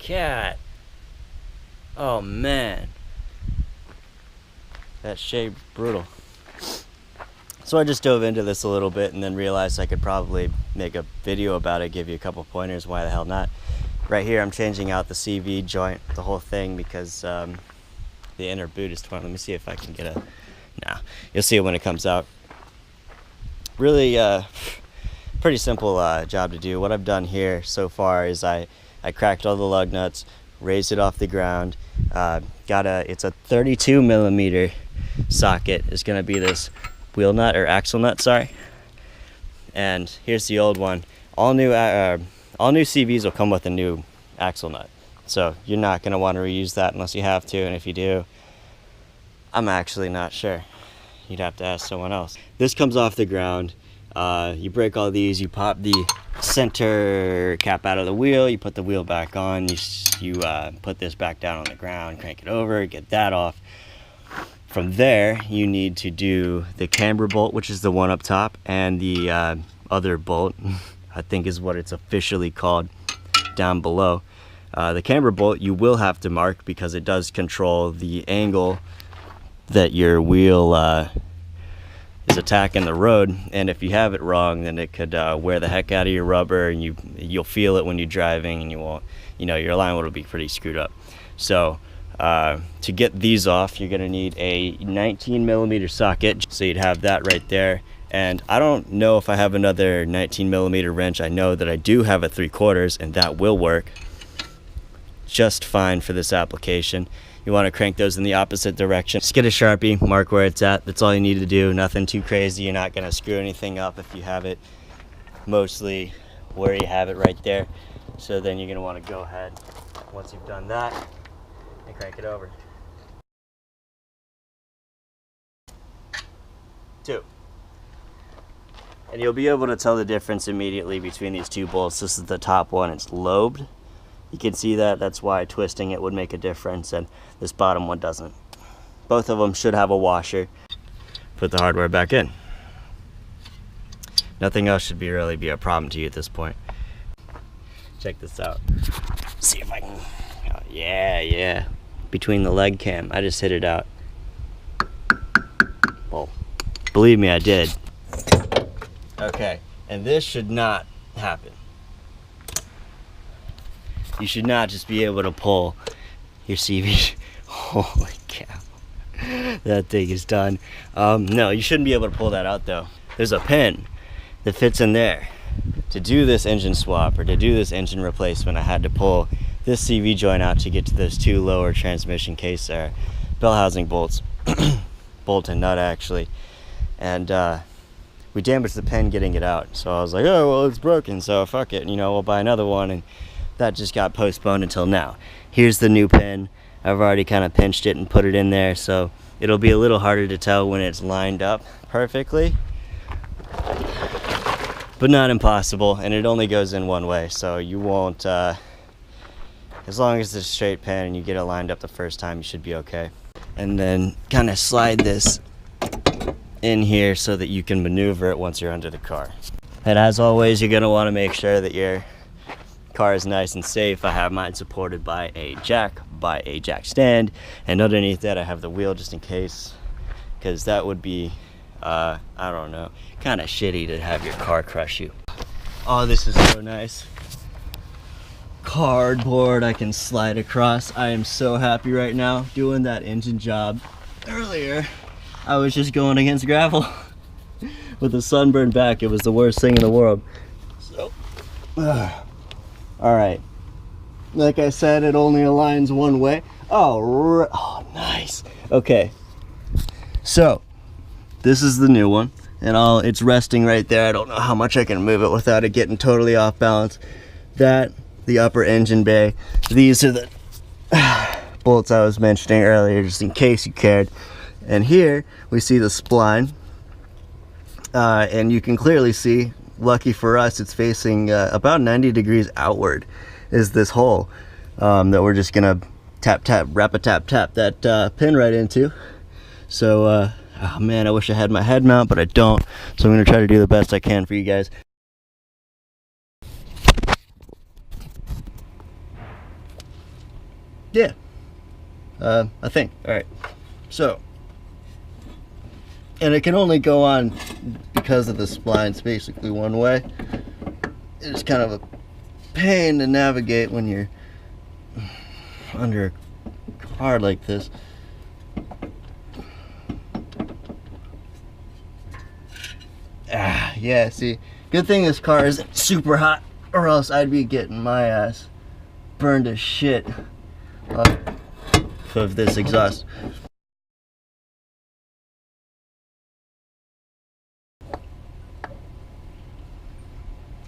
cat. Oh man, that shape brutal. So I just dove into this a little bit and then realized I could probably make a video about it, give you a couple pointers. Why the hell not? Right here I'm changing out the CV joint, the whole thing, because the inner boot is torn. Let me see if I can get a... Nah, you'll see it when it comes out. Really pretty simple job to do. What I've done here so far is I cracked all the lug nuts, raised it off the ground, it's a 32 millimeter socket. It's gonna be this wheel nut or axle nut, sorry. And here's the old one. All new CVs will come with a new axle nut, so you're not gonna want to reuse that unless you have to, and if you do, I'm actually not sure. You'd have to ask someone else. This comes off the ground. You break all these, you pop the center cap out of the wheel, you put the wheel back on, you put this back down on the ground, crank it over, get that off. From there, you need to do the camber bolt, which is the one up top, and the other bolt, I think is what it's officially called, down below. The camber bolt you will have to mark because it does control the angle that your wheel is attacking the road, and if you have it wrong, then it could wear the heck out of your rubber, and you'll feel it when you're driving, and you won't, your alignment will be pretty screwed up. So to get these off, you're gonna need a 19 millimeter socket, so you'd have that right there. And I don't know if I have another 19 millimeter wrench. I know that I do have a 3/4, and that will work just fine for this application. You want to crank those in the opposite direction. Just get a Sharpie, mark where it's at. That's all you need to do. Nothing too crazy. You're not gonna screw anything up if you have it mostly where you have it right there. So then you're gonna want to go ahead, once you've done that, and crank it over. 2. And you'll be able to tell the difference immediately between these two bolts. This is the top one, it's lobed. You can see that, that's why twisting it would make a difference, and this bottom one doesn't. Both of them should have a washer. Put the hardware back in. Nothing else should really be a problem to you at this point. Check this out. See if I can, oh, yeah. Between the leg cam, I just hit it out. Well, believe me, I did. Okay, and this should not happen. You should not just be able to pull your CV. Holy cow. That thing is done. No, you shouldn't be able to pull that out though. There's a pin that fits in there. To do this engine swap or to do this engine replacement, I had to pull this CV joint out to get to those 2 lower transmission case bell housing bolts. Bolt and nut actually. And we damaged the pin getting it out. So I was like, oh, well, it's broken, so fuck it. We'll buy another one. And that just got postponed until now. Here's the new pin. I've already kind of pinched it and put it in there, so it'll be a little harder to tell when it's lined up perfectly, but not impossible. And it only goes in one way, so you won't, as long as it's a straight pin and you get it lined up the first time, you should be okay. And then kind of slide this in here so that you can maneuver it once you're under the car. And as always, you're gonna wanna make sure that your car is nice and safe. I have mine supported by a jack stand, and underneath that I have the wheel just in case, because that would be I don't know, kind of shitty to have your car crush you. Oh, this is so nice. Cardboard I can slide across. I am so happy right now. Doing that engine job earlier, I was just going against gravel with a sunburned back. It was the worst thing in the world. So all right, like I said, it only aligns one way. Oh, nice. Okay, so this is the new one, and it's resting right there. I don't know how much I can move it without it getting totally off balance. That, the upper engine bay, these are the bolts I was mentioning earlier, just in case you cared. And here we see the spline, and you can clearly see, lucky for us, it's facing about 90 degrees outward is this hole that we're just gonna tap that pin right into. So oh man, I wish I had my head mount, but I don't, so I'm gonna try to do the best I can for you guys. Yeah, I think. All right, so, and it can only go on because of the splines basically one way. It's kind of a pain to navigate when you're under a car like this. Yeah, see, good thing this car isn't super hot, or else I'd be getting my ass burned to shit off of this exhaust.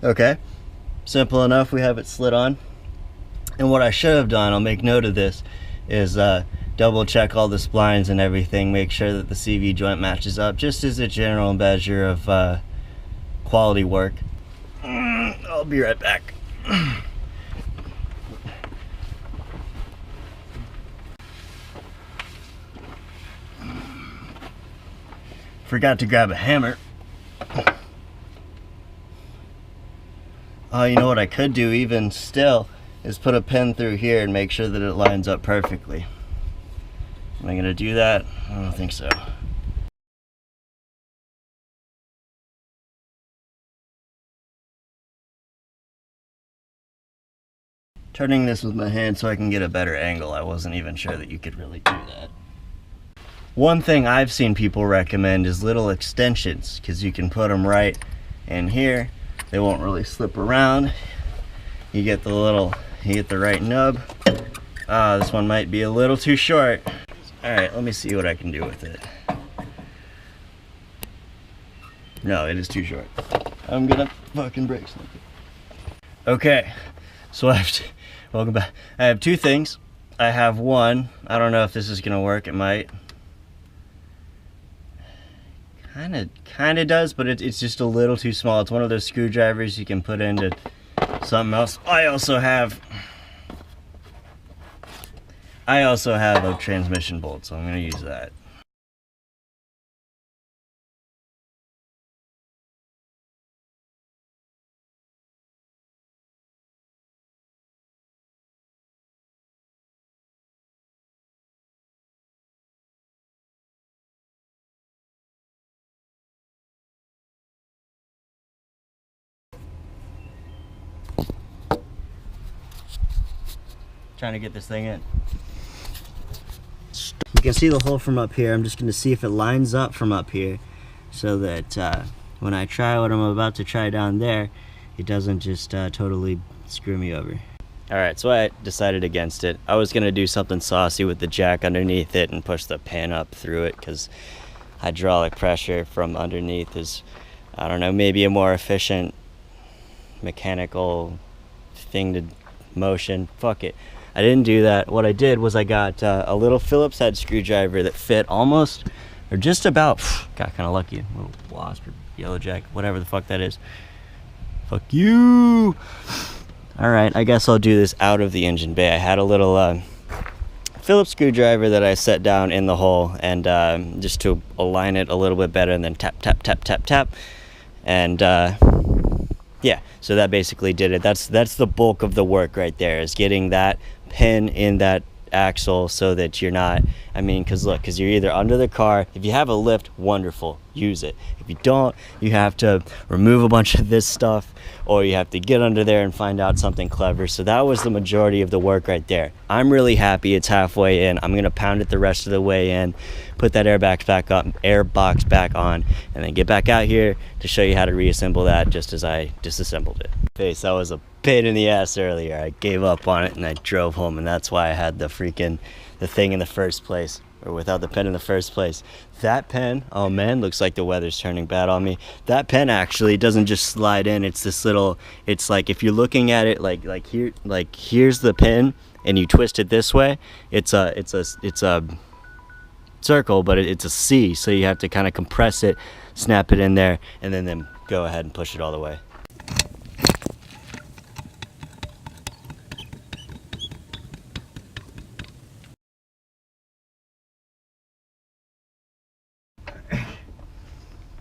Okay, simple enough, we have it slid on. And what I should have done, I'll make note of this, is double check all the splines and everything, make sure that the CV joint matches up, just as a general measure of quality work. I'll be right back. Forgot to grab a hammer. Oh, you know what I could do even still is put a pin through here and make sure that it lines up perfectly. Am I gonna do that? I don't think so. Turning this with my hand so I can get a better angle. I wasn't even sure that you could really do that. One thing I've seen people recommend is little extensions, because you can put them right in here. They won't really slip around. You get the right nub. This one might be a little too short. All right, let me see what I can do with it. No, it is too short. I'm gonna fucking break something. Okay, so welcome back. I have two things. I have one, I don't know if this is gonna work, it might. Kinda does, but it's just a little too small. It's one of those screwdrivers you can put into something else. I also have a transmission bolt, so I'm gonna use that. Trying to get this thing in. You can see the hole from up here. I'm just going to see if it lines up from up here so that when I try what I'm about to try down there, it doesn't just totally screw me over. Alright, so I decided against it. I was going to do something saucy with the jack underneath it and push the pin up through it, because hydraulic pressure from underneath is, I don't know, maybe a more efficient mechanical thing to motion. Fuck it. I didn't do that. What I did was I got a little Phillips head screwdriver that fit almost, or just about, got kind of lucky, a little wasp or yellow jack, whatever the fuck that is. Fuck you! Alright, I guess I'll do this out of the engine bay. I had a little Phillips screwdriver that I set down in the hole, and just to align it a little bit better, and then tap, tap, tap, tap, tap. And yeah, so that basically did it. That's the bulk of the work right there, is getting that pin in that axle so that you're not, I mean, because you're either under the car. If you have a lift, wonderful, use it. If you don't, you have to remove a bunch of this stuff, or you have to get under there and find out something clever. So that was the majority of the work right there. I'm really happy it's halfway in. I'm gonna pound it the rest of the way in, put that airbox back on, and then get back out here to show you how to reassemble that just as I disassembled it. That was a pain in the ass earlier. I gave up on it and I drove home, and that's why I had the thing in the first place, or without the pen in the first place. That pen, oh man, looks like the weather's turning bad on me. That pen actually doesn't just slide in. It's this little, it's like, if you're looking at it like here, like here's the pin and you twist it this way, it's a circle, but it's a C, so you have to kind of compress it, snap it in there, and then go ahead and push it all the way.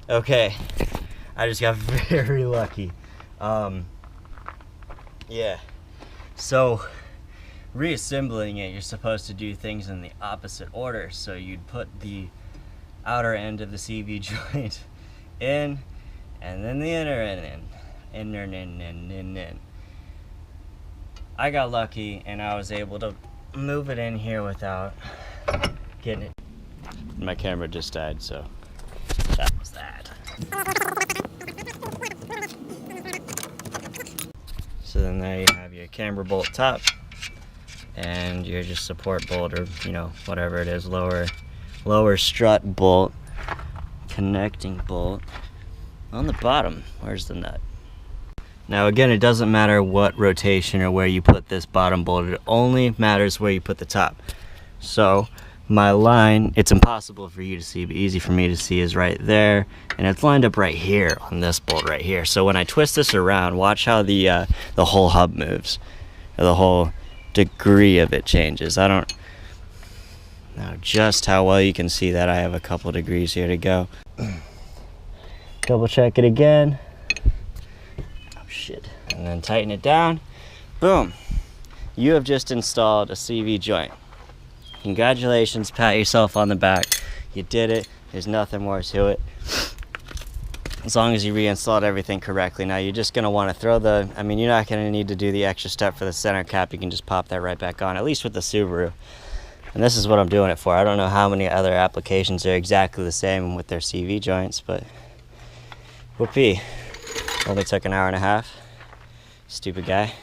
Okay, I just got very lucky. Yeah, so reassembling it, you're supposed to do things in the opposite order. So you'd put the outer end of the CV joint in, and then the inner end in. I got lucky and I was able to move it in here without getting it. My camera just died, so that was that. So then there you have your camber bolt top and your just support bolt, or whatever it is, lower strut bolt, connecting bolt on the bottom. Where's the nut? Now again, it doesn't matter what rotation or where you put this bottom bolt, it only matters where you put the top. So my line, it's impossible for you to see, but easy for me to see, is right there, and it's lined up right here on this bolt right here. So when I twist this around, watch how the whole hub moves, or the whole degree of it changes. I don't know just how well you can see that. I have a couple degrees here to go. Double check it again. Oh shit. And then tighten it down. Boom. You have just installed a CV joint. Congratulations, pat yourself on the back. You did it. There's nothing more to it. As long as you reinstalled everything correctly. Now you're just going to want to throw you're not going to need to do the extra step for the center cap. You can just pop that right back on, at least with the Subaru. And this is what I'm doing it for. I don't know how many other applications are exactly the same with their CV joints, but whoopee. Only took an hour and a half. Stupid guy.